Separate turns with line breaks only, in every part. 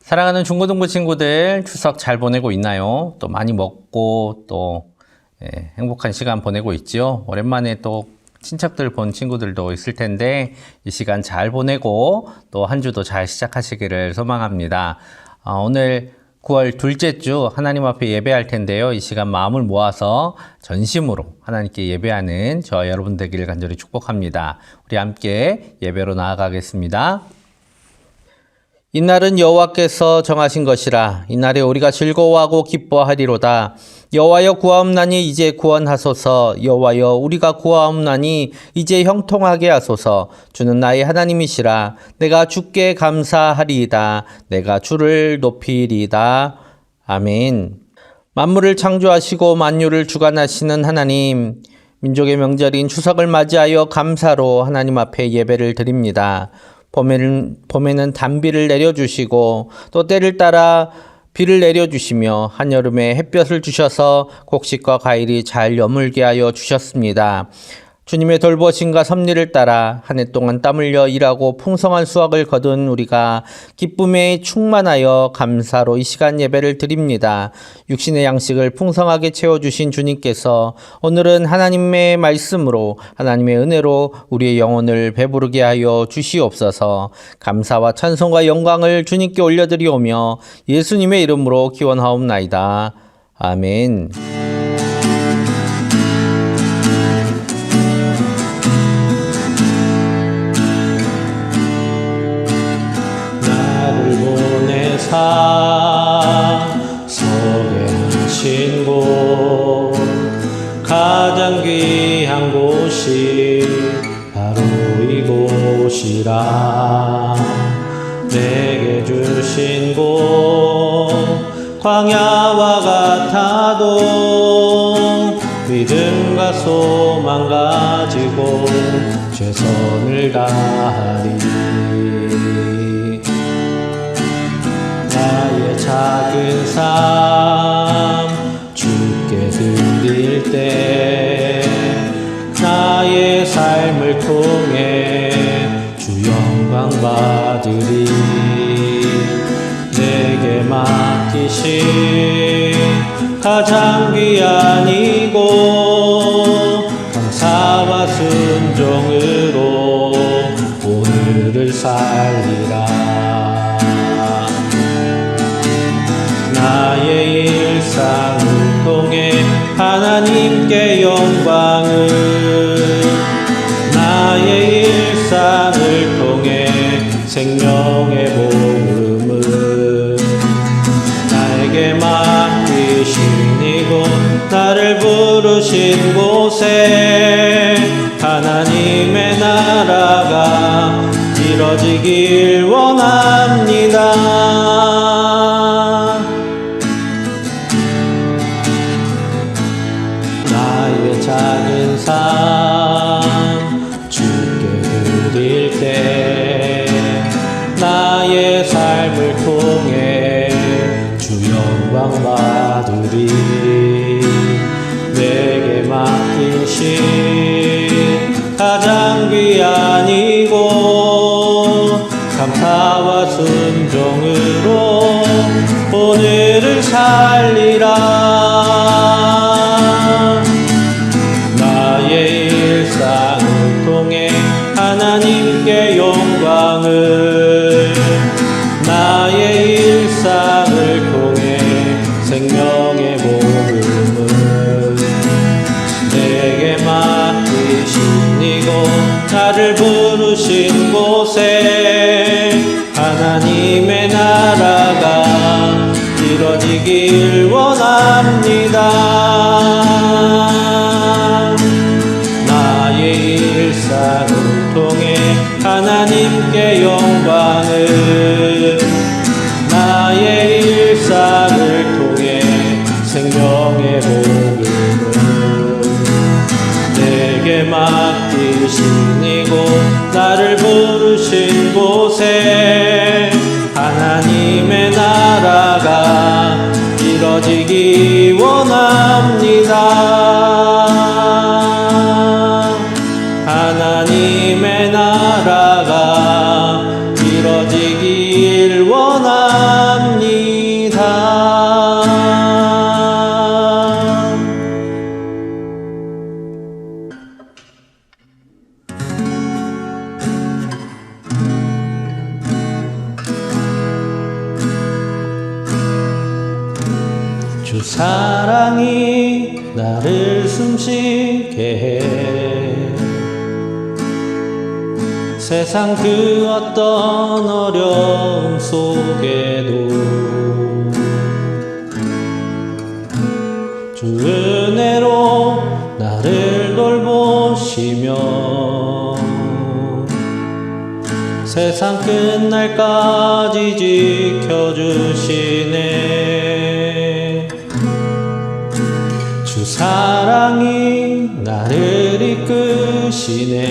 사랑하는 중고등부 친구들, 추석 잘 보내고 있나요? 또 많이 먹고 또 행복한 시간 보내고 있지요? 오랜만에 또 친척들 본 친구들도 있을 텐데 이 시간 잘 보내고 또 한 주도 잘 시작하시기를 소망합니다. 오늘 9월 둘째 주 하나님 앞에 예배할 텐데요. 이 시간 마음을 모아서 전심으로 하나님께 예배하는 저와 여러분 되기를 간절히 축복합니다. 우리 함께 예배로 나아가겠습니다. 이날은 여호와께서 정하신 것이라. 이날에 우리가 즐거워하고 기뻐하리로다. 여호와여 구하옵나니 이제 구원하소서. 여호와여 우리가 구하옵나니 이제 형통하게 하소서. 주는 나의 하나님이시라. 내가 주께 감사하리이다. 내가 주를 높이리이다. 아멘. 만물을 창조하시고 만유를 주관하시는 하나님, 민족의 명절인 추석을 맞이하여 감사로 하나님 앞에 예배를 드립니다. 봄에는 단비를 내려주시고 또 때를 따라 비를 내려주시며 한여름에 햇볕을 주셔서 곡식과 과일이 잘 여물게 하여 주셨습니다. 주님의 돌보심과 섭리를 따라 한 해 동안 땀 흘려 일하고 풍성한 수확을 거둔 우리가 기쁨에 충만하여 감사로 이 시간 예배를 드립니다. 육신의 양식을 풍성하게 채워주신 주님께서 오늘은 하나님의 말씀으로 하나님의 은혜로 우리의 영혼을 배부르게 하여 주시옵소서. 감사와 찬송과 영광을 주님께 올려드리오며 예수님의 이름으로 기원하옵나이다. 아멘.
서게 하신 곳, 가장 귀한 곳이 바로 이곳이라. 내게 주신 곳 광야와 같아도 믿음과 소망 가지고 최선을 다하리. 나의 작은 삶 주께 드릴 때 나의 삶을 통해 주 영광 받으리. 내게 맡기신 가장 귀한 이곳 감사와 순종으로 오늘을 살리라. 나의 일상을 통해 하나님께 영광을, 나의 일상을 통해 생명의 복음을, 나에게 맡기신 이곳 나를 부르신 곳에 하나님의 나라가 이뤄지길 원합니다. 작은 삶 주께 드릴 때 나의 삶을 통해 주 영광 받으리. 내게 맡기신 가장 귀한 이곳 감사와 순종으로 오늘을 살리라. 일상을 통해 하나님께 영광을, 나의 일상을 통해 생명의 복음을, 내게 맡기신 이곳 나를 부르신 곳에 하나님의 나라가 이뤄지길 원합니다. 일상을 통해 하나님께 영광을, 나의 일상을 통해 생명의 복음을, 내게 맡기신 이곳 나를 부르신 곳에 하나님의 나라가 이뤄지기 원합니다. 하나님의 나라가 이뤄지길 원합니다. 사랑이 나를 숨쉬게 해. 세상 그 어떤 어려움 속에도 주 은혜로 나를 돌보시며 세상 끝날까지 지켜주시네. 주 사랑이 나를 이끄시네.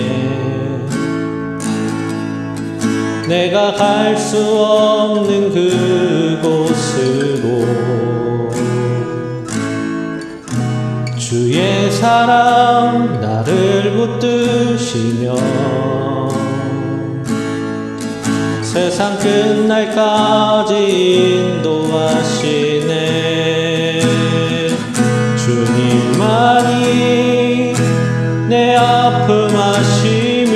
내가 갈 수 없는 그곳으로 주의 사랑 나를 붙드시며 세상 끝날까지 인도하시네. 주님만이 내 아픔 아시며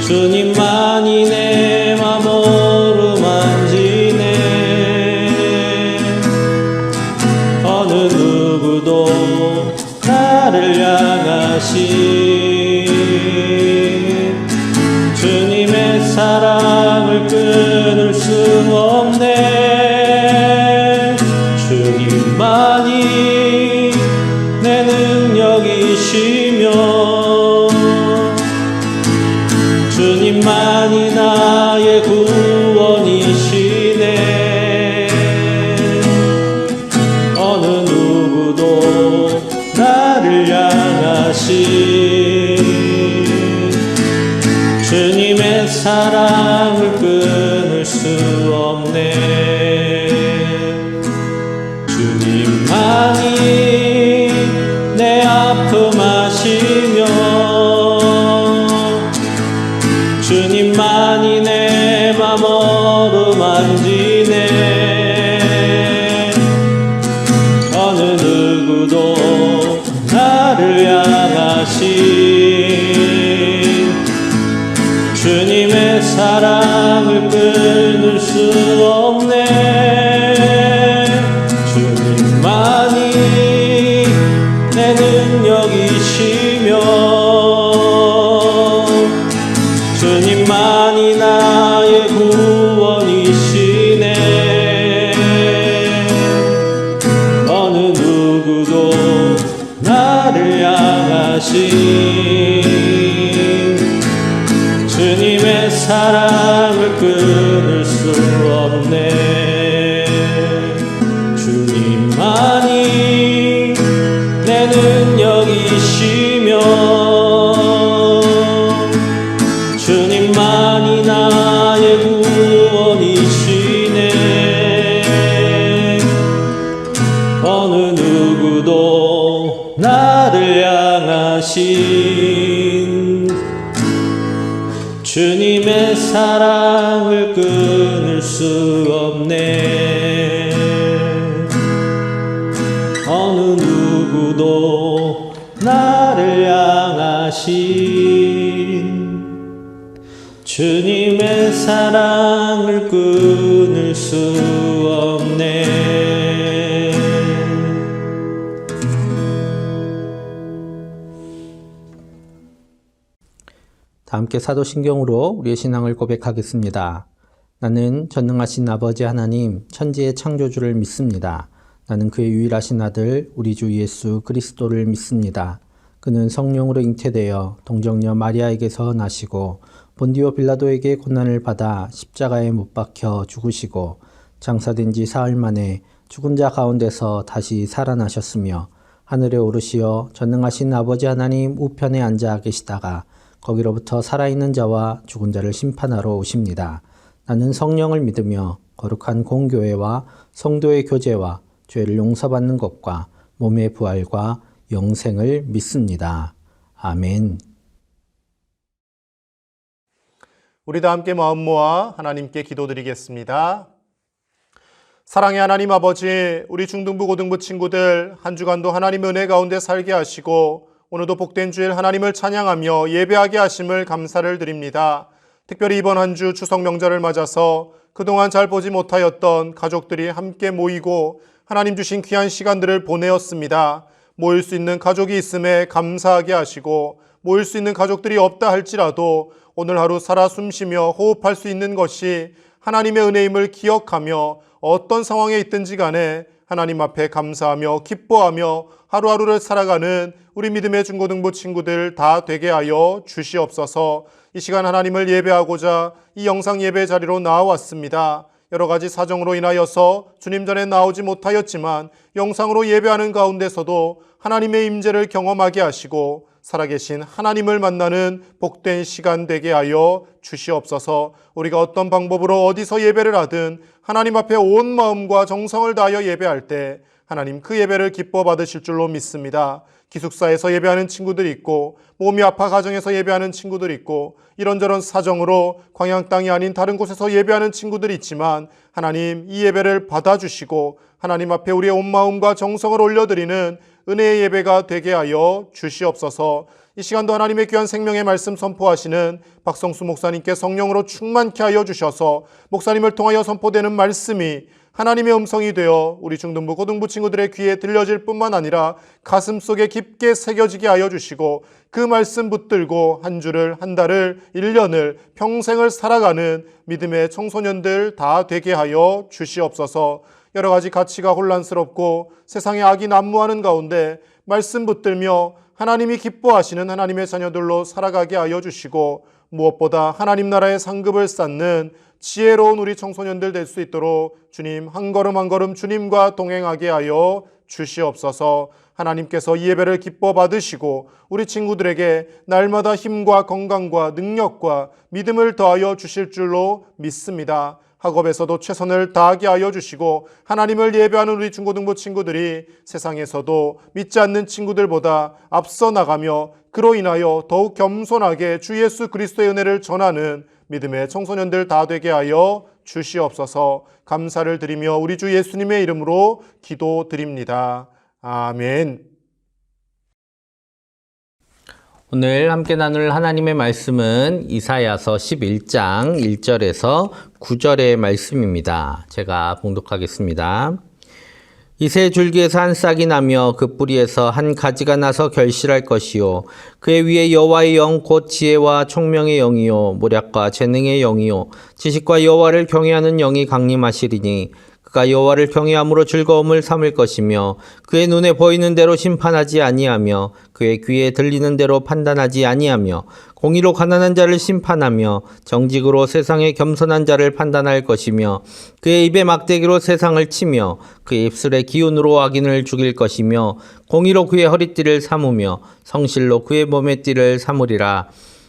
주님만이 내 맘 어루만지네. 어느 누구도 나를 향하신 주님의 사랑을 끊을 수 없네. 주님만이 내 능력이시며 주님만이 나의 구원이시네. 어느 누구도 나를 향하신 주님의 사랑을 끊을 수 없네. 주님만이 내 아픔 아시며 주님만이 내 맘 어루만지네. 어느 누구도 나를 향하신 주님의 사랑을 끊을 수 없네. 주님만이 내 능력이시며 주님만이 나의 구원이시네. 어느 누구도 나를 향하신 주님의 사랑을 끊을 수 없네. 주님만이 내 능력이시며 주님만이 나의 구원이시네. 어느 누구도 나를 향하신 주님의 사랑을 끊을 수 없네. 어느 누구도 나를 향하신 주님의 사랑을 끊을 수 없네.
다 함께 사도신경으로 우리의 신앙을 고백하겠습니다. 나는 전능하신 아버지 하나님 천지의 창조주를 믿습니다. 나는 그의 유일하신 아들 우리 주 예수 그리스도를 믿습니다. 그는 성령으로 잉태되어 동정녀 마리아에게서 나시고 본디오 빌라도에게 고난을 받아 십자가에 못 박혀 죽으시고 장사된 지 사흘 만에 죽은 자 가운데서 다시 살아나셨으며 하늘에 오르시어 전능하신 아버지 하나님 우편에 앉아 계시다가 거기로부터 살아있는 자와 죽은 자를 심판하러 오십니다. 나는 성령을 믿으며 거룩한 공교회와 성도의 교제와 죄를 용서받는 것과 몸의 부활과 영생을 믿습니다. 아멘.
우리 다 함께 마음 모아 하나님께 기도드리겠습니다. 사랑의 하나님 아버지, 우리 중등부 고등부 친구들 한 주간도 하나님의 은혜 가운데 살게 하시고 오늘도 복된 주일 하나님을 찬양하며 예배하게 하심을 감사를 드립니다. 특별히 이번 한 주 추석 명절을 맞아서 그동안 잘 보지 못하였던 가족들이 함께 모이고 하나님 주신 귀한 시간들을 보내었습니다. 모일 수 있는 가족이 있음에 감사하게 하시고 모일 수 있는 가족들이 없다 할지라도 오늘 하루 살아 숨쉬며 호흡할 수 있는 것이 하나님의 은혜임을 기억하며 어떤 상황에 있든지 간에 하나님 앞에 감사하며 기뻐하며 하루하루를 살아가는 우리 믿음의 중고등부 친구들 다 되게 하여 주시옵소서. 이 시간 하나님을 예배하고자 이 영상 예배 자리로 나와왔습니다. 여러 가지 사정으로 인하여서 주님 전에 나오지 못하였지만 영상으로 예배하는 가운데서도 하나님의 임재를 경험하게 하시고 살아계신 하나님을 만나는 복된 시간 되게 하여 주시옵소서. 우리가 어떤 방법으로 어디서 예배를 하든 하나님 앞에 온 마음과 정성을 다하여 예배할 때 하나님 그 예배를 기뻐 받으실 줄로 믿습니다. 기숙사에서 예배하는 친구들이 있고 몸이 아파 가정에서 예배하는 친구들이 있고 이런저런 사정으로 광양 땅이 아닌 다른 곳에서 예배하는 친구들이 있지만 하나님 이 예배를 받아주시고 하나님 앞에 우리의 온 마음과 정성을 올려드리는 은혜의 예배가 되게 하여 주시옵소서. 이 시간도 하나님의 귀한 생명의 말씀 선포하시는 박성수 목사님께 성령으로 충만케 하여 주셔서 목사님을 통하여 선포되는 말씀이 하나님의 음성이 되어 우리 중등부 고등부 친구들의 귀에 들려질 뿐만 아니라 가슴 속에 깊게 새겨지게 하여 주시고 그 말씀 붙들고 한 주를, 한 달을, 1년을, 평생을 살아가는 믿음의 청소년들 다 되게 하여 주시옵소서. 여러 가지 가치가 혼란스럽고 세상에 악이 난무하는 가운데 말씀 붙들며 하나님이 기뻐하시는 하나님의 자녀들로 살아가게 하여 주시고 무엇보다 하나님 나라의 상급을 쌓는 지혜로운 우리 청소년들 될 수 있도록 주님 한 걸음 한 걸음 주님과 동행하게 하여 주시옵소서. 하나님께서 이 예배를 기뻐 받으시고 우리 친구들에게 날마다 힘과 건강과 능력과 믿음을 더하여 주실 줄로 믿습니다. 학업에서도 최선을 다하게 하여 주시고 하나님을 예배하는 우리 중고등부 친구들이 세상에서도 믿지 않는 친구들보다 앞서 나가며 그로 인하여 더욱 겸손하게 주 예수 그리스도의 은혜를 전하는 믿음의 청소년들 다 되게 하여 주시옵소서. 감사를 드리며 우리 주 예수님의 이름으로 기도드립니다. 아멘.
오늘 함께 나눌 하나님의 말씀은 이사야서 11장 1절에서 9절의 말씀입니다. 제가 봉독하겠습니다. 이새 줄기에서 한 싹이 나며 그 뿌리에서 한 가지가 나서 결실할 것이요 그의 위에 여호와의 영 곧 지혜와 총명의 영이요 모략과 재능의 영이요 지식과 여호와를 경외하는 영이 강림하시리니 그가 여호와를 경외함으로 즐거움을 삼을 것이며 그의 눈에 보이는 대로 심판하지 아니하며 그의 귀에 들리는 대로 판단하지 아니하며 공의로 가난한 자를 심판하며 정직으로 세상의 겸손한 자를 판단할 것이며 그의 입에 막대기로 세상을 치며 그의 입술의 기운으로 악인을 죽일 것이며 공의로 그의 허리띠를 삼으며 성실로 그의 몸의 띠를 삼으리라.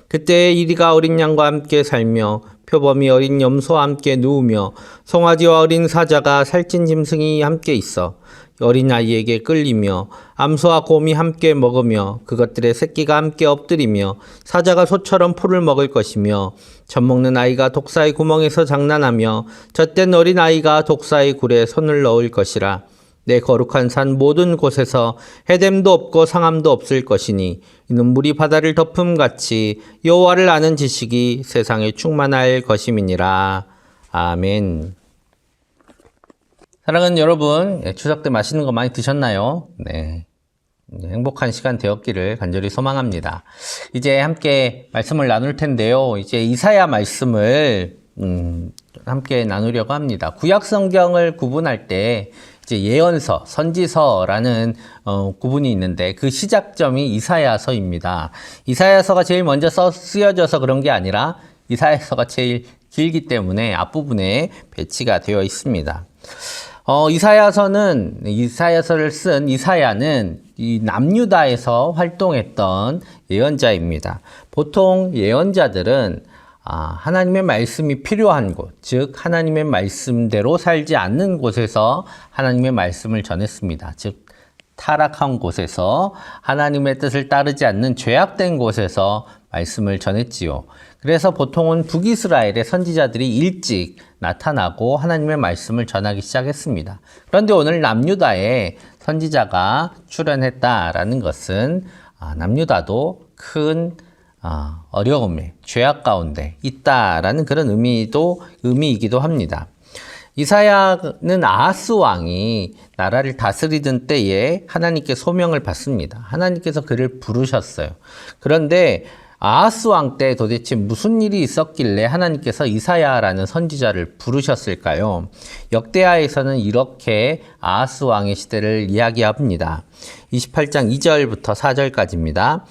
그때에 이리가 어린 양과 함께 살며 표범이 어린 염소와 함께 누우며 송아지와 어린 사자가 살찐 짐승이 함께 있어 어린 아이에게 끌리며 암소와 곰이 함께 먹으며 그것들의 새끼가 함께 엎드리며 사자가 소처럼 풀을 먹을 것이며 젖먹는 아이가 독사의 구멍에서 장난하며 젖된 어린 아이가 독사의 굴에 손을 넣을 것이라. 내 거룩한 산 모든 곳에서 해됨도 없고 상함도 없을 것이니 이는 물이 바다를 덮음같이 여호와를 아는 지식이 세상에 충만할 것임이니라. 아멘. 사랑하는 여러분, 추석 때 맛있는 거 많이 드셨나요? 네. 행복한 시간 되었기를 간절히 소망합니다. 이제 함께 말씀을 나눌 텐데요. 이제 이사야 말씀을 함께 나누려고 합니다. 구약 성경을 구분할 때 이제 예언서, 선지서라는 구분이 있는데 그 시작점이 이사야서입니다. 이사야서가 제일 먼저 쓰여져서 그런 게 아니라 이사야서가 제일 길기 때문에 앞부분에 배치가 되어 있습니다. 이사야서를 쓴 이사야는 이 남유다에서 활동했던 예언자입니다. 보통 예언자들은 하나님의 말씀이 필요한 곳, 즉 하나님의 말씀대로 살지 않는 곳에서 하나님의 말씀을 전했습니다. 즉 타락한 곳에서 하나님의 뜻을 따르지 않는 죄악된 곳에서 말씀을 전했지요. 그래서 보통은 북이스라엘의 선지자들이 일찍 나타나고 하나님의 말씀을 전하기 시작했습니다. 그런데 오늘 남유다에 선지자가 출현했다라는 것은 남유다도 큰 어려움에, 죄악 가운데 있다라는 그런 의미이기도 합니다. 이사야는 아하스 왕이 나라를 다스리던 때에 하나님께 소명을 받습니다. 하나님께서 그를 부르셨어요. 그런데 아하스 왕 때 도대체 무슨 일이 있었길래 하나님께서 이사야라는 선지자를 부르셨을까요? 역대하에서는 이렇게 아하스 왕의 시대를 이야기합니다. 28장 2절부터 4절까지입니다.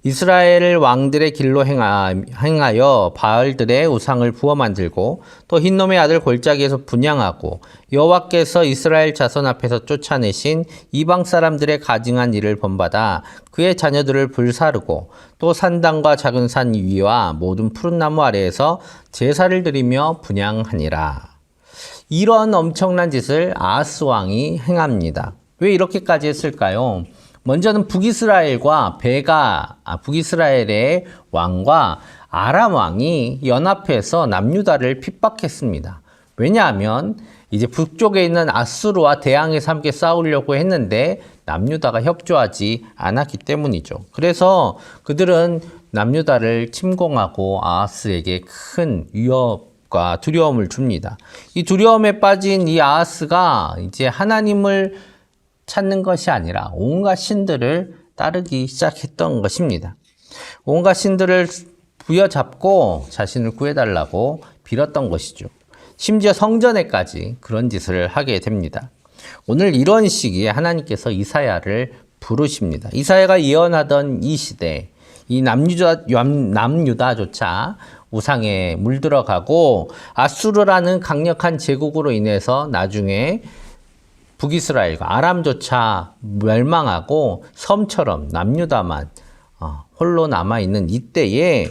이스라엘 왕들의 길로 행하여 바알들의 우상을 부어 만들고 또 흰놈의 아들 골짜기에서 분향하고 여호와께서 이스라엘 자손 앞에서 쫓아내신 이방 사람들의 가증한 일을 본받아 그의 자녀들을 불사르고 또 산당과 작은 산 위와 모든 푸른 나무 아래에서 제사를 드리며 분향하니라. 이런 엄청난 짓을 아하스 왕이 행합니다. 왜 이렇게까지 했을까요? 먼저는 북이스라엘의 왕과 아람 왕이 연합해서 남유다를 핍박했습니다. 왜냐하면 이제 북쪽에 있는 아수르와 대항해서 함께 싸우려고 했는데 남유다가 협조하지 않았기 때문이죠. 그래서 그들은 남유다를 침공하고 아하스에게 큰 위협과 두려움을 줍니다. 이 두려움에 빠진 이 아하스가 이제 하나님을 찾는 것이 아니라 온갖 신들을 따르기 시작했던 것입니다. 온갖 신들을 부여잡고 자신을 구해달라고 빌었던 것이죠. 심지어 성전에까지 그런 짓을 하게 됩니다. 오늘 이런 시기에 하나님께서 이사야를 부르십니다. 이사야가 예언하던 이 시대, 이 남유다조차 우상에 물들어가고 아수르라는 강력한 제국으로 인해서 나중에 북이스라엘과 아람조차 멸망하고 섬처럼 남유다만 홀로 남아있는 이때에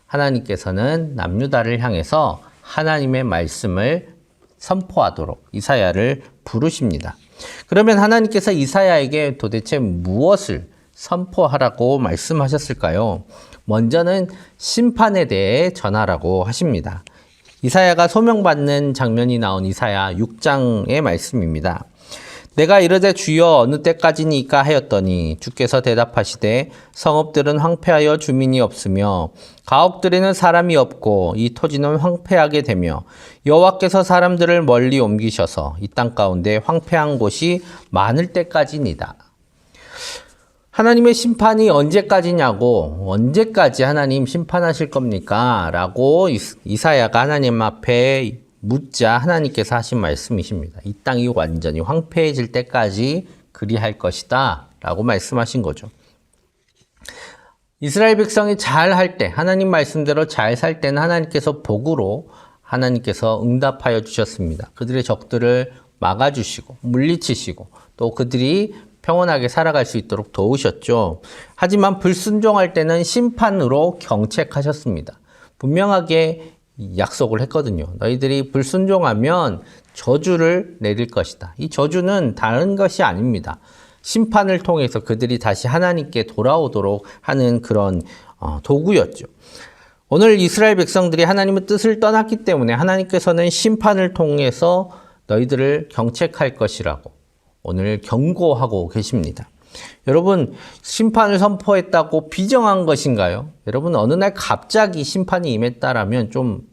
하나님께서는 남유다를 향해서 하나님의 말씀을 선포하도록 이사야를 부르십니다. 그러면 하나님께서 이사야에게 도대체 무엇을 선포하라고 말씀하셨을까요? 먼저는 심판에 대해 전하라고 하십니다. 이사야가 소명받는 장면이 나온 이사야 6장의 말씀입니다. 내가 이르되 주여 어느 때까지니까 하였더니 주께서 대답하시되 성읍들은 황폐하여 주민이 없으며 가옥들에는 사람이 없고 이 토지는 황폐하게 되며 여호와께서 사람들을 멀리 옮기셔서 이 땅 가운데 황폐한 곳이 많을 때까지니다. 하나님의 심판이 언제까지냐고, 언제까지 하나님 심판하실 겁니까? 라고 이사야가 하나님 앞에 묻자 하나님께서 하신 말씀이십니다. 이 땅이 완전히 황폐해질 때까지 그리할 것이다 라고 말씀하신 거죠. 이스라엘 백성이 잘 할 때, 하나님 말씀대로 잘 살 때는 하나님께서 복으로 하나님께서 응답하여 주셨습니다. 그들의 적들을 막아주시고 물리치시고 또 그들이 평온하게 살아갈 수 있도록 도우셨죠. 하지만 불순종할 때는 심판으로 경책하셨습니다. 분명하게 약속을 했거든요. 너희들이 불순종하면 저주를 내릴 것이다. 이 저주는 다른 것이 아닙니다. 심판을 통해서 그들이 다시 하나님께 돌아오도록 하는 그런 도구였죠. 오늘 이스라엘 백성들이 하나님의 뜻을 떠났기 때문에 하나님께서는 심판을 통해서 너희들을 경책할 것이라고 오늘 경고하고 계십니다. 여러분, 심판을 선포했다고 비정한 것인가요? 여러분, 어느 날 갑자기 심판이 임했다라면 좀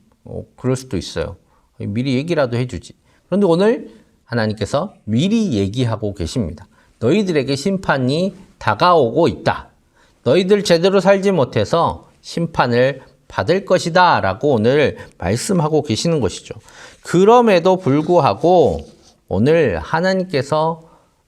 그럴 수도 있어요. 미리 얘기라도 해주지. 그런데 오늘 하나님께서 미리 얘기하고 계십니다. 너희들에게 심판이 다가오고 있다. 너희들 제대로 살지 못해서 심판을 받을 것이다 라고 오늘 말씀하고 계시는 것이죠. 그럼에도 불구하고 오늘 하나님께서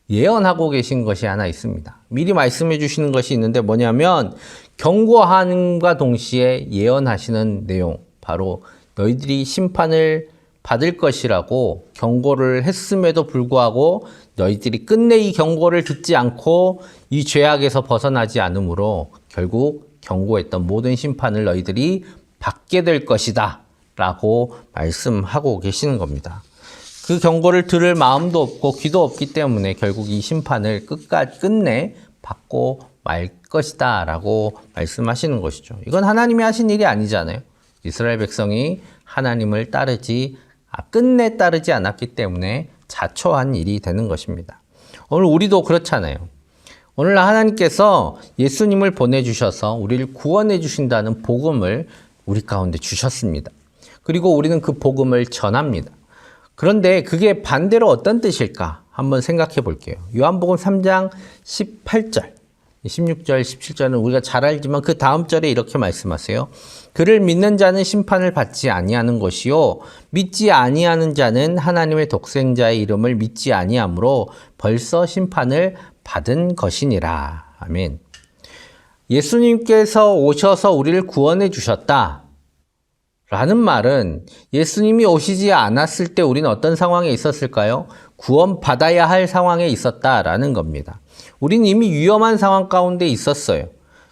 예언하고 계신 것이 하나 있습니다. 미리 말씀해 주시는 것이 있는데 뭐냐면 경고함과 동시에 예언하시는 내용, 바로 너희들이 심판을 받을 것이라고 경고를 했음에도 불구하고 너희들이 끝내 이 경고를 듣지 않고 이 죄악에서 벗어나지 않으므로 결국 경고했던 모든 심판을 너희들이 받게 될 것이다 라고 말씀하고 계시는 겁니다. 그 경고를 들을 마음도 없고 귀도 없기 때문에 결국 이 심판을 끝내 받고 말 것이다 라고 말씀하시는 것이죠. 이건 하나님이 하신 일이 아니잖아요. 이스라엘 백성이 하나님을 끝내 따르지 않았기 때문에 자초한 일이 되는 것입니다. 오늘 우리도 그렇잖아요. 오늘 하나님께서 예수님을 보내주셔서 우리를 구원해 주신다는 복음을 우리 가운데 주셨습니다. 그리고 우리는 그 복음을 전합니다. 그런데 그게 반대로 어떤 뜻일까? 한번 생각해 볼게요. 요한복음 3장 18절, 16절, 17절은 우리가 잘 알지만 그 다음 절에 이렇게 말씀하세요. 그를 믿는 자는 심판을 받지 아니하는 것이요 믿지 아니하는 자는 하나님의 독생자의 이름을 믿지 아니하므로 벌써 심판을 받은 것이니라. 아멘. 예수님께서 오셔서 우리를 구원해 주셨다 라는 말은 예수님이 오시지 않았을 때 우리는 어떤 상황에 있었을까요? 구원받아야 할 상황에 있었다라는 겁니다. 우리는 이미 위험한 상황 가운데 있었어요.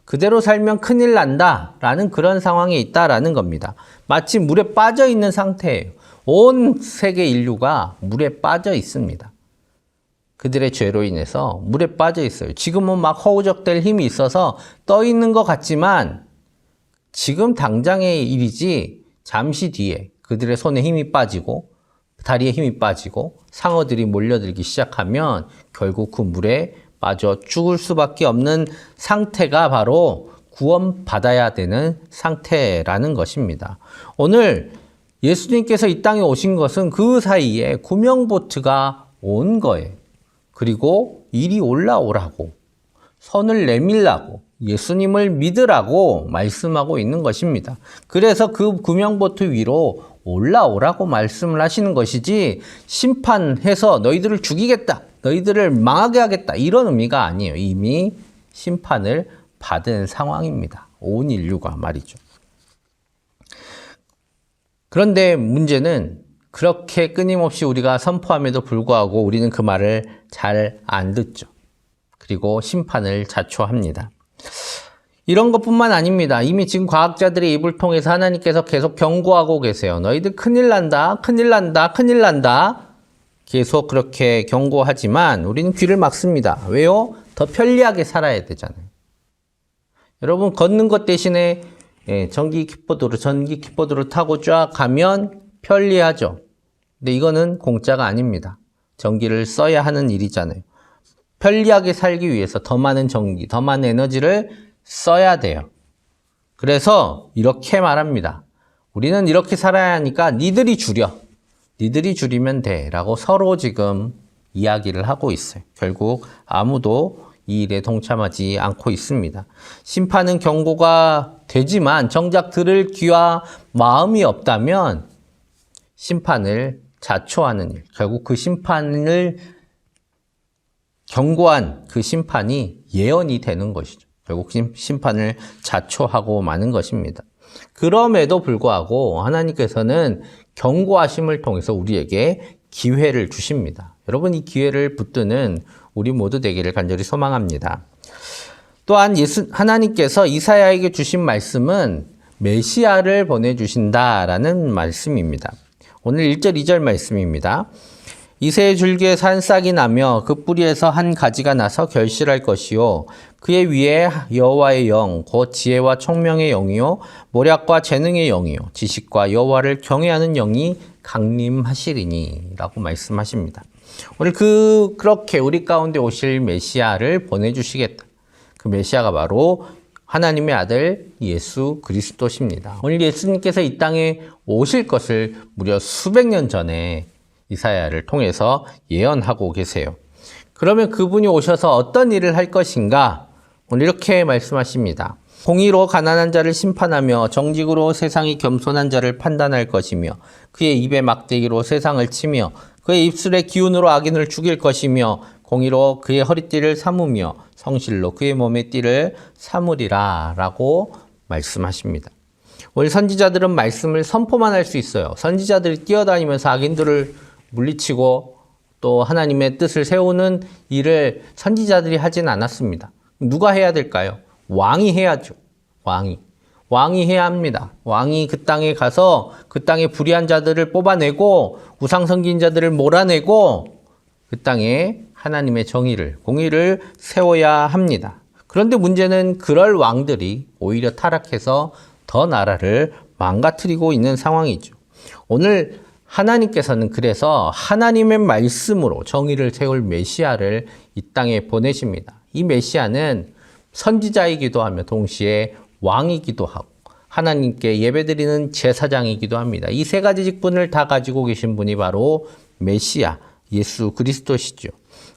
그대로 살면 큰일 난다라는 그런 상황에 있다라는 겁니다. 마치 물에 빠져 있는 상태예요. 온 세계 인류가 물에 빠져 있습니다. 그들의 죄로 인해서 물에 빠져 있어요. 지금은 막 허우적댈 힘이 있어서 떠 있는 것 같지만 지금 당장의 일이지 잠시 뒤에 그들의 손에 힘이 빠지고 다리에 힘이 빠지고 상어들이 몰려들기 시작하면 결국 그 물에 빠져 죽을 수밖에 없는 상태가 바로 구원받아야 되는 상태라는 것입니다. 오늘 예수님께서 이 땅에 오신 것은 그 사이에 구명보트가 온 거예요. 그리고 이리 올라오라고, 손을 내밀라고, 예수님을 믿으라고 말씀하고 있는 것입니다. 그래서 그 구명보트 위로 올라오라고 말씀을 하시는 것이지 심판해서 너희들을 죽이겠다, 너희들을 망하게 하겠다 이런 의미가 아니에요. 이미 심판을 받은 상황입니다. 온 인류가 말이죠. 그런데 문제는 그렇게 끊임없이 우리가 선포함에도 불구하고 우리는 그 말을 잘 안 듣죠. 그리고 심판을 자초합니다. 이런 것뿐만 아닙니다. 이미 지금 과학자들의 입을 통해서 하나님께서 계속 경고하고 계세요. 너희들 큰일 난다, 큰일 난다, 큰일 난다. 계속 그렇게 경고하지만 우리는 귀를 막습니다. 왜요? 더 편리하게 살아야 되잖아요. 여러분 걷는 것 대신에 전기 킥보드를 타고 쫙 가면 편리하죠. 근데 이거는 공짜가 아닙니다. 전기를 써야 하는 일이잖아요. 편리하게 살기 위해서 더 많은 전기, 더 많은 에너지를 써야 돼요. 그래서 이렇게 말합니다. 우리는 이렇게 살아야 하니까 니들이 줄여. 니들이 줄이면 돼. 라고 서로 지금 이야기를 하고 있어요. 결국 아무도 이 일에 동참하지 않고 있습니다. 심판은 경고가 되지만 정작 들을 귀와 마음이 없다면 심판을 자초하는 일, 결국 그 심판을 경고한 그 심판이 예언이 되는 것이죠. 결국 심판을 자초하고 마는 것입니다. 그럼에도 불구하고 하나님께서는 경고하심을 통해서 우리에게 기회를 주십니다. 여러분 이 기회를 붙드는 우리 모두 되기를 간절히 소망합니다. 또한 하나님께서 이사야에게 주신 말씀은 메시아를 보내주신다라는 말씀입니다. 오늘 1절, 2절 말씀입니다. 이새의 줄기에 산 싹이 나며 그 뿌리에서 한 가지가 나서 결실할 것이요 그의 위에 여호와의 영 곧 지혜와 총명의 영이요 모략과 재능의 영이요 지식과 여호와를 경외하는 영이 강림하시리니 라고 말씀하십니다. 오늘 그렇게 우리 가운데 오실 메시아를 보내주시겠다. 그 메시아가 바로 하나님의 아들 예수 그리스도십니다. 오늘 예수님께서 이 땅에 오실 것을 무려 수백 년 전에 이사야를 통해서 예언하고 계세요. 그러면 그분이 오셔서 어떤 일을 할 것인가? 오늘 이렇게 말씀하십니다. 공의로 가난한 자를 심판하며 정직으로 세상이 겸손한 자를 판단할 것이며 그의 입에 막대기로 세상을 치며 그의 입술의 기운으로 악인을 죽일 것이며 공의로 그의 허리띠를 삼으며 성실로 그의 몸의 띠를 삼으리라 라고 말씀하십니다. 오늘 선지자들은 말씀을 선포만 할 수 있어요. 선지자들이 뛰어다니면서 악인들을 물리치고 또 하나님의 뜻을 세우는 일을 선지자들이 하진 않았습니다. 누가 해야 될까요? 왕이 해야죠. 왕이 해야 합니다. 왕이 그 땅에 가서 그 땅에 불의한 자들을 뽑아내고 우상성기인자들을 몰아내고 그 땅에 하나님의 정의를, 공의를 세워야 합니다. 그런데 문제는 그럴 왕들이 오히려 타락해서 더 나라를 망가뜨리고 있는 상황이죠. 오늘 하나님께서는 그래서 하나님의 말씀으로 정의를 세울 메시아를 이 땅에 보내십니다. 이 메시아는 선지자이기도 하며 동시에 왕이기도 하고 하나님께 예배드리는 제사장이기도 합니다. 이 세 가지 직분을 다 가지고 계신 분이 바로 메시아, 예수 그리스도시죠.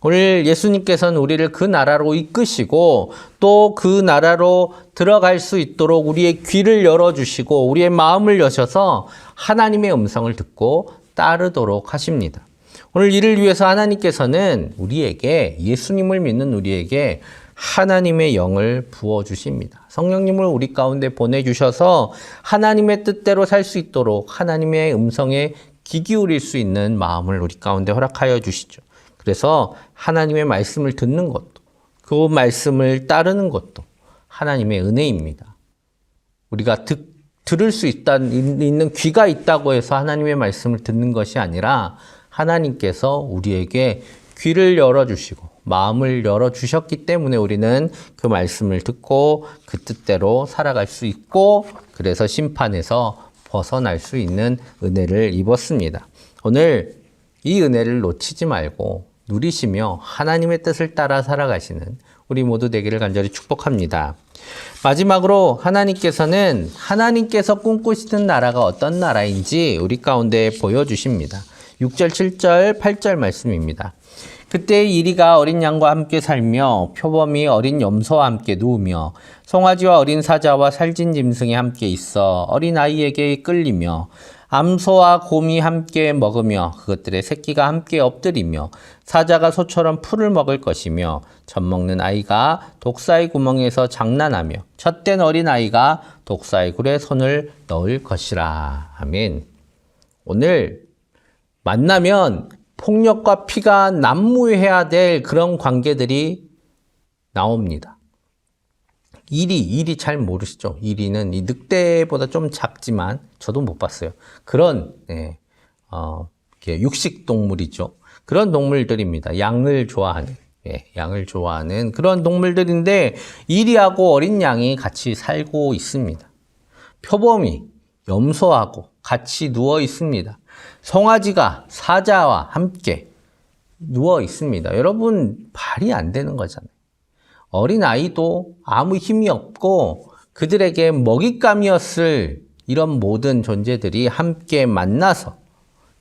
오늘 예수님께서는 우리를 그 나라로 이끄시고 또 그 나라로 들어갈 수 있도록 우리의 귀를 열어주시고 우리의 마음을 여셔서 하나님의 음성을 듣고 따르도록 하십니다. 오늘 이를 위해서 하나님께서는 우리에게, 예수님을 믿는 우리에게 하나님의 영을 부어주십니다. 성령님을 우리 가운데 보내주셔서 하나님의 뜻대로 살 수 있도록 하나님의 음성에 귀 기울일 수 있는 마음을 우리 가운데 허락하여 주시죠. 그래서 하나님의 말씀을 듣는 것도, 그 말씀을 따르는 것도 하나님의 은혜입니다. 우리가 들을 수 있는 귀가 있다고 해서 하나님의 말씀을 듣는 것이 아니라 하나님께서 우리에게 귀를 열어주시고 마음을 열어주셨기 때문에 우리는 그 말씀을 듣고 그 뜻대로 살아갈 수 있고 그래서 심판에서 벗어날 수 있는 은혜를 입었습니다. 오늘 이 은혜를 놓치지 말고 누리시며 하나님의 뜻을 따라 살아가시는 우리 모두 되기를 간절히 축복합니다. 마지막으로 하나님께서 꿈꾸시는 나라가 어떤 나라인지 우리 가운데 보여주십니다. 6절, 7절, 8절 말씀입니다. 그때 이리가 어린 양과 함께 살며 표범이 어린 염소와 함께 누우며 송아지와 어린 사자와 살진 짐승이 함께 있어 어린 아이에게 끌리며 암소와 곰이 함께 먹으며 그것들의 새끼가 함께 엎드리며 사자가 소처럼 풀을 먹을 것이며 젖먹는 아이가 독사의 구멍에서 장난하며 젖된 어린 아이가 독사의 굴에 손을 넣을 것이라. 아멘. 오늘 만나면 폭력과 피가 난무해야 될 그런 관계들이 나옵니다. 이리 잘 모르시죠? 이리는 이 늑대보다 좀 작지만 저도 못 봤어요. 그런 육식 동물이죠. 그런 동물들입니다. 양을 좋아하는 그런 동물들인데 이리하고 어린 양이 같이 살고 있습니다. 표범이 염소하고 같이 누워 있습니다. 송아지가 사자와 함께 누워 있습니다. 여러분, 말이 안 되는 거잖아요. 어린 아이도 아무 힘이 없고 그들에게 먹잇감이었을 이런 모든 존재들이 함께 만나서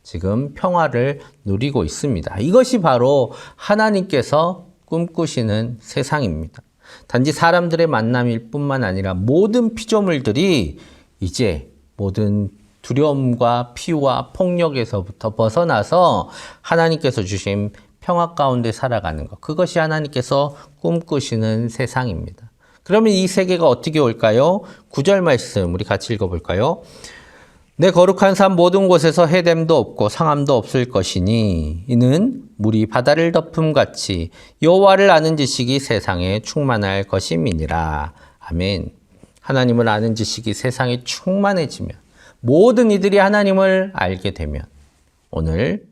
지금 평화를 누리고 있습니다. 이것이 바로 하나님께서 꿈꾸시는 세상입니다. 단지 사람들의 만남일 뿐만 아니라 모든 피조물들이 이제 모든 두려움과 피와 폭력에서부터 벗어나서 하나님께서 주신 평화 가운데 살아가는 것. 그것이 하나님께서 꿈꾸시는 세상입니다. 그러면 이 세계가 어떻게 올까요? 9절 말씀 우리 같이 읽어볼까요? 내 거룩한 산 모든 곳에서 해됨도 없고 상함도 없을 것이니 이는 물이 바다를 덮음같이 여호와를 아는 지식이 세상에 충만할 것임이니라. 아멘. 하나님을 아는 지식이 세상에 충만해지면 모든 이들이 하나님을 알게 되면 오늘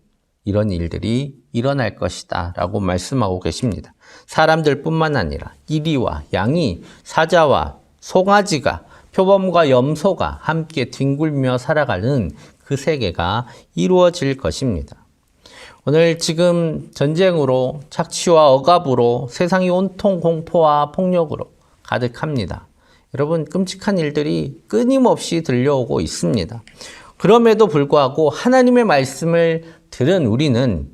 이런 일들이 일어날 것이다 라고 말씀하고 계십니다. 사람들뿐만 아니라 이리와 양이 사자와 송아지가 표범과 염소가 함께 뒹굴며 살아가는 그 세계가 이루어질 것입니다. 오늘 지금 전쟁으로 착취와 억압으로 세상이 온통 공포와 폭력으로 가득합니다. 여러분, 끔찍한 일들이 끊임없이 들려오고 있습니다. 그럼에도 불구하고 하나님의 말씀을 들은 우리는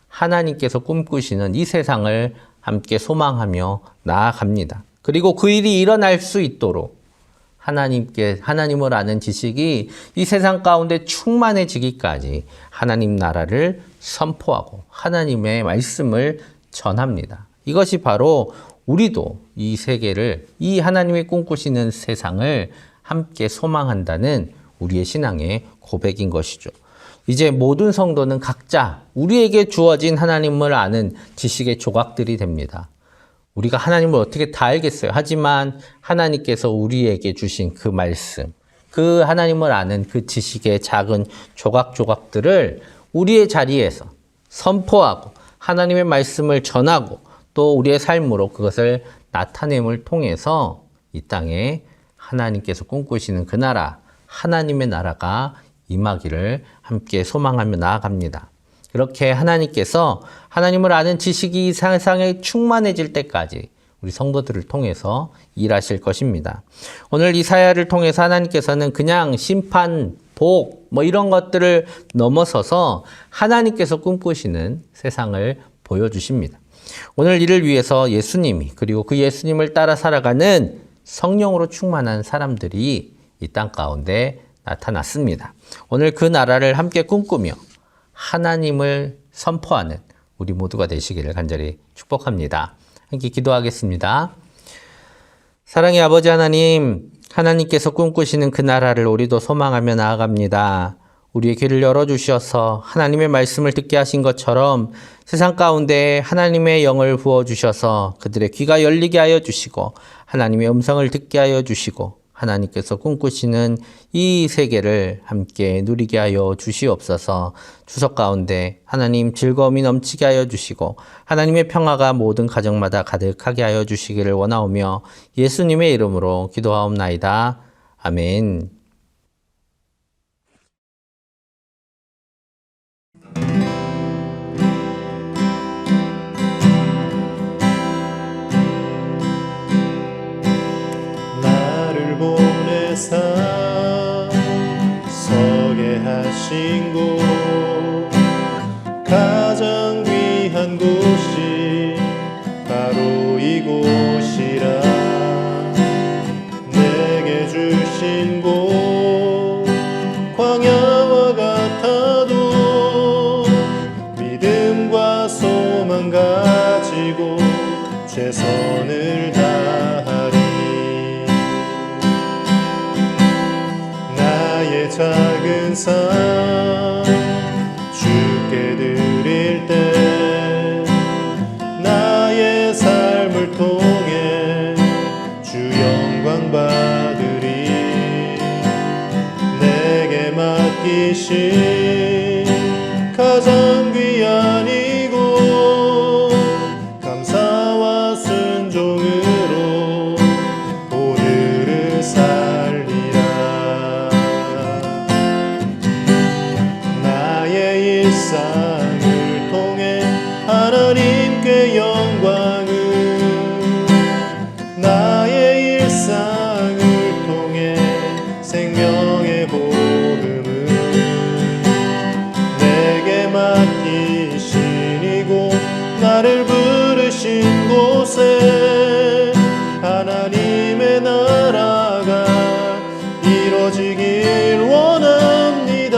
하나님께서 꿈꾸시는 이 세상을 함께 소망하며 나아갑니다. 그리고 그 일이 일어날 수 있도록 하나님을 아는 지식이 이 세상 가운데 충만해지기까지 하나님 나라를 선포하고 하나님의 말씀을 전합니다. 이것이 바로 우리도 이 세계를, 이 하나님의 꿈꾸시는 세상을 함께 소망한다는 우리의 신앙의 고백인 것이죠. 이제 모든 성도는 각자 우리에게 주어진 하나님을 아는 지식의 조각들이 됩니다. 우리가 하나님을 어떻게 다 알겠어요? 하지만 하나님께서 우리에게 주신 그 말씀, 그 하나님을 아는 그 지식의 작은 조각들을 우리의 자리에서 선포하고 하나님의 말씀을 전하고 또 우리의 삶으로 그것을 나타냄을 통해서 이 땅에 하나님께서 꿈꾸시는 그 나라, 하나님의 나라가 임하기를 함께 소망하며 나아갑니다. 이렇게 하나님께서 하나님을 아는 지식이 이 세상에 충만해질 때까지 우리 성도들을 통해서 일하실 것입니다. 오늘 이사야를 통해서 하나님께서는 그냥 심판, 복, 이런 것들을 넘어서서 하나님께서 꿈꾸시는 세상을 보여주십니다. 오늘 이를 위해서 예수님이 그리고 그 예수님을 따라 살아가는 성령으로 충만한 사람들이 이 땅 가운데 나타났습니다. 오늘 그 나라를 함께 꿈꾸며 하나님을 선포하는 우리 모두가 되시기를 간절히 축복합니다. 함께 기도하겠습니다. 사랑의 아버지 하나님, 하나님께서 꿈꾸시는 그 나라를 우리도 소망하며 나아갑니다. 우리의 귀를 열어주셔서 하나님의 말씀을 듣게 하신 것처럼 세상 가운데 하나님의 영을 부어주셔서 그들의 귀가 열리게 하여 주시고 하나님의 음성을 듣게 하여 주시고 하나님께서 꿈꾸시는 이 세계를 함께 누리게 하여 주시옵소서. 추석 가운데 하나님 즐거움이 넘치게 하여 주시고 하나님의 평화가 모든 가정마다 가득하게 하여 주시기를 원하오며 예수님의 이름으로 기도하옵나이다. 아멘.
나를 보내사 서게 하신 곳 가장 귀한 곳이 바로 이곳이라 내게 주신 곳 광야와 같아도 믿음과 소망 가지고 최선을 다하리. 나의 작은 삶 주께 드릴 때 나의 삶을 통해 주 영광 받으리. 내게 맡기신 가장 귀한 이곳 감사와 순종으로 오늘을 살리라. 나의 일상을 통해 하나님께 영광을 나의 일상을 통해 생명의 복음을 내게 맡기신 이곳 나를 부르신 곳에 하나님의 나라가 이루어지길 원합니다.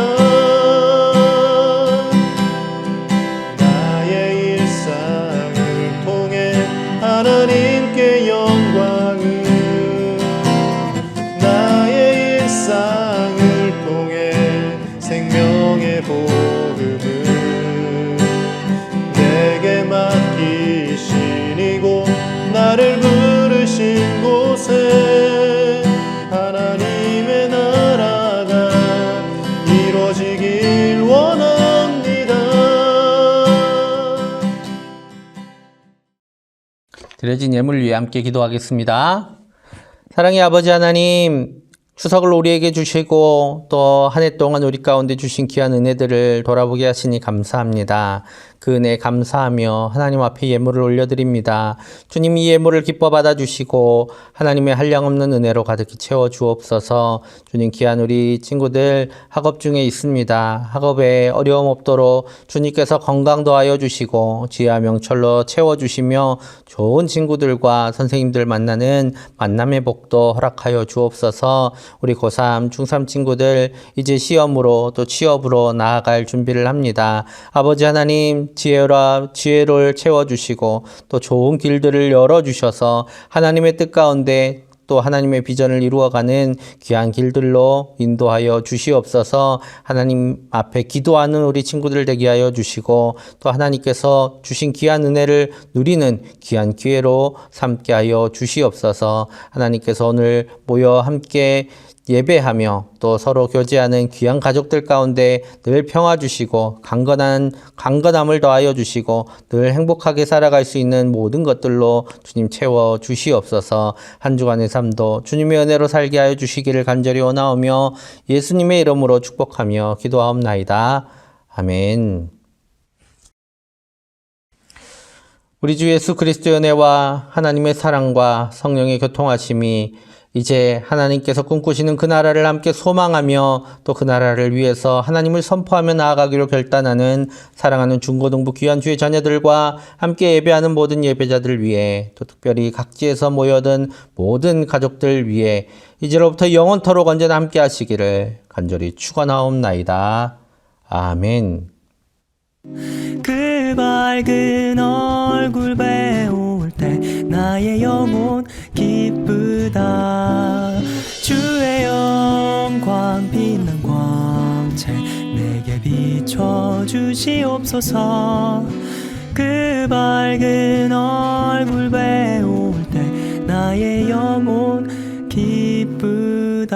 나의 일상을 통해 하나님께 영광을 나의 일상을 통해 생명의 복음을 내게 맡기신 이곳 나를 부르신 곳에 하나님의 나라가 이루어지길 원합니다.
드려진 예물 위해 함께 기도하겠습니다. 사랑의 아버지 하나님, 추석을 우리에게 주시고 또 한 해 동안 우리 가운데 주신 귀한 은혜들을 돌아보게 하시니 감사합니다. 그 은혜 감사하며 하나님 앞에 예물을 올려드립니다. 주님 이 예물을 기뻐 받아주시고 하나님의 한량없는 은혜로 가득히 채워주옵소서. 주님 귀한 우리 친구들 학업 중에 있습니다. 학업에 어려움 없도록 주님께서 건강 더하여 주시고 지혜와 명철로 채워주시며 좋은 친구들과 선생님들 만나는 만남의 복도 허락하여 주옵소서. 우리 고3, 중3 친구들 이제 시험으로 또 취업으로 나아갈 준비를 합니다. 아버지 하나님 지혜를 채워주시고 또 좋은 길들을 열어주셔서 하나님의 뜻 가운데 또 하나님의 비전을 이루어가는 귀한 길들로 인도하여 주시옵소서. 하나님 앞에 기도하는 우리 친구들 되게 하여 주시고 또 하나님께서 주신 귀한 은혜를 누리는 귀한 기회로 삼게 하여 주시옵소서. 하나님께서 오늘 모여 함께 예배하며 또 서로 교제하는 귀한 가족들 가운데 늘 평화 주시고 강건함을 더하여 주시고 늘 행복하게 살아갈 수 있는 모든 것들로 주님 채워 주시옵소서. 한 주간의 삶도 주님의 은혜로 살게 하여 주시기를 간절히 원하오며 예수님의 이름으로 축복하며 기도하옵나이다. 아멘. 우리 주 예수 그리스도의 은혜와 하나님의 사랑과 성령의 교통하심이 이제 하나님께서 꿈꾸시는 그 나라를 함께 소망하며 또 그 나라를 위해서 하나님을 선포하며 나아가기로 결단하는 사랑하는 중고등부 귀한 주의 자녀들과 함께 예배하는 모든 예배자들을 위해 또 특별히 각지에서 모여든 모든 가족들 위해 이제로부터 영원토록 언제나 함께 하시기를 간절히 축원하옵나이다. 아멘.
그 밝은 얼굴 배울 때 나의 영혼 기쁘다. 주의 영광 빛난 광채 내게 비춰주시옵소서. 그 밝은 얼굴 배울 때 나의 영혼 기쁘다.